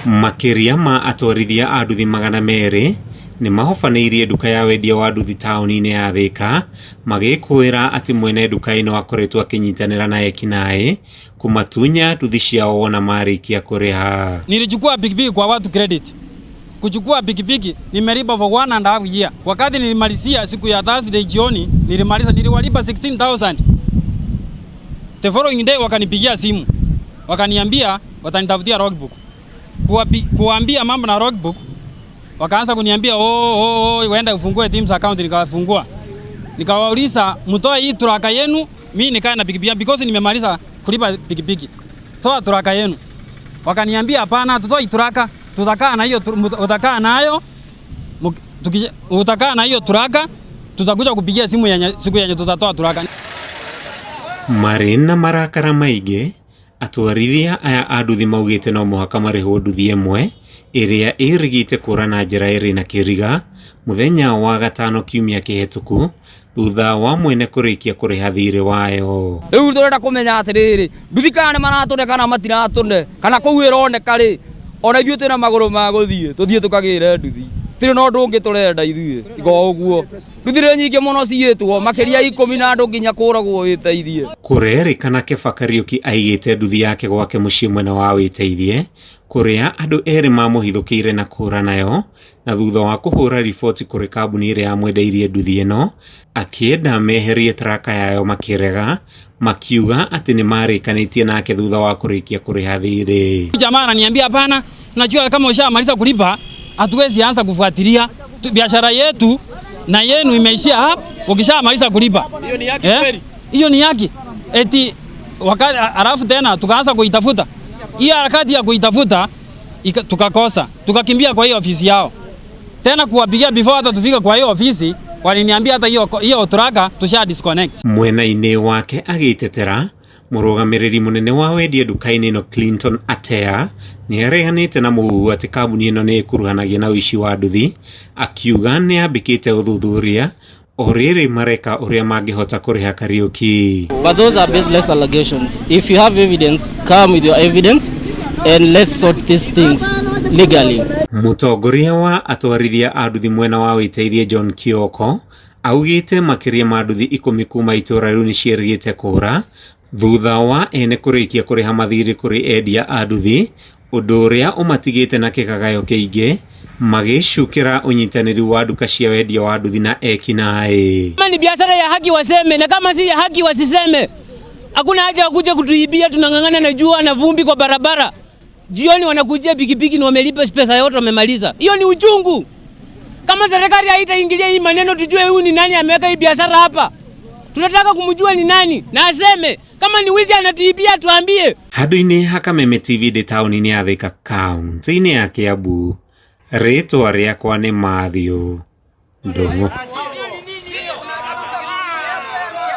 Makiria ma atwarithia a nduthi magana merĩ nĩ mahofanĩirie nduka ya wendia wa nduthi taũni-inĩ ya Thika magĩkwĩra atĩ mwene nduka ĩno akoretwo akĩnyitanĩra na ekinaĩ kumatunya nduthi ciao wona marĩkia kũrĩha. Nilichukua pikipiki kwa watu credit. Kuchukua pikipiki nimelipa for 1.5 year. Wakati nilimalizia siku ya Thursday jioni niliwalipa 16,000. The following day wakanipigia simu. Wakaniambia watanitafutia logbook. Kuambia mambo na logbook wakaanza kuniambia uenda ufungue Teams account. Nikafungua, nikawauliza mtoe hii turaka yenu, mimi nikaa na pikipiki because nimemaliza kulipa pikipiki, toa turaka yenu. Wakaniambia hapana, tutoa turaka, tutakaa na hiyo, utakaa na hiyo turaka, tutakuja kupigia simu siku yenye tutatoa turaka. Marina marakara maingĩ atwarithia aya a nduthi maugĩte no mũhaka marĩhwo nduthi ĩmwe ĩrĩa ĩrigĩte kũra na njĩra ĩrĩ na kĩriga mũthenya wa gatano kiumia kĩhetũku thutha wa mwene kũrĩkia kũrĩha thirĩ wayo. Rĩu tũrenda kũmenya atĩrĩrĩ, nduthi kana maratũne kana matiratũne kana kũu ĩroneka rĩ, ona ithuĩ twĩna magũrũ ma gũthiĩ tũthiĩ tũkagĩre nduthi, tũtirĩ na ũndũ ũngĩ tũrenda ithuĩ tiga ũguo. Nduthi nĩ nyingĩ mũno ciĩtwo makĩria 10 na andũ nginya kũragwo wĩteithie. Kũrerĩkana Keba Kariuki aigĩte nduthi yake gwake mũciĩ mwena wa wĩteithie kũrĩa andũ erĩ mamũhithũkĩire na kũra nayo, na thutha wa kũhũra riboti kũrĩ kambuni ĩrĩa yamwendeirie nduthi ĩno akĩenda meherie traka yayo makĩrega makiuga atĩ nĩ marĩkanĩtie nake thutha wa kũrĩkia kũrĩha thirĩ. Jamaa ananiambia hapana, najua kama ushamaliza kulipa hatuwezi anza kufuatilia biashara yetu na yenu imeishia hapa ukishamaliza kulipa. Hiyo ni yake kweli? Hiyo ni yake. Eti wakati alafu tena tukaanza kuitafuta. Hiyo harakati ya kuitafuta tukakosa. Tukakimbia kwa hiyo ofisi yao. Tena kuwapigia before hata tufika kwa hiyo ofisi waliniambia hata hiyo turaka tusha disconnect. Mwena-inĩ wake agĩtetera mũrũgamĩrĩri mũnene wa wendia nduka-inĩ ĩno Clinton Atea nĩarehanĩte na mũhuhu atĩ kambuni ĩno nĩ ĩkuruhanagia na ũici wa nduthi, akiuga nĩambĩkĩte ũthuthuria o rĩrĩ mareka ũrĩa mangĩhota kũrĩha Kariuki. But those are baseless allegations. If you have evidence, come with your evidence and let's sort these things legally. Mũtongoria wa atwarithia a nduthi mwena wa wĩteithie John Kioko augĩte makĩria ma nduthi 10 kuma itũra rĩu nĩcierĩgĩte kũra thutha wa ene kũrĩkia kũrĩha mathirĩ kũrĩ endia a nduthi, ũndũ ũrĩa ũmatigĩte na kĩgagayo kĩingĩ magĩcukĩra ũnyitanĩri wa nduka cia wendia wa nduthi na ekinaĩ. Kama ni biashara ya haki waseme, na kama si ya haki wasiseme. Hakuna haja ya kuja kutuibia, tunang'ang'ana na jua na vumbi kwa barabara. Jioni wanakujia pikipiki na wamelipa pesa yote wamemaliza. Hiyo ni uchungu. Kama serikali haitaingilia hii maneno tujue huyu ni nani ameweka hii biashara hapa. Tunataka kumjua ni nani na aseme. Kama ni wizi anatuibia tuambie. Handũ-inĩ ha Kameme TV ndĩ taũni-inĩ ya Thika kaunti-inĩ ya Kiambu, rĩtwa rĩakwa nĩ Mathew Ndung'u.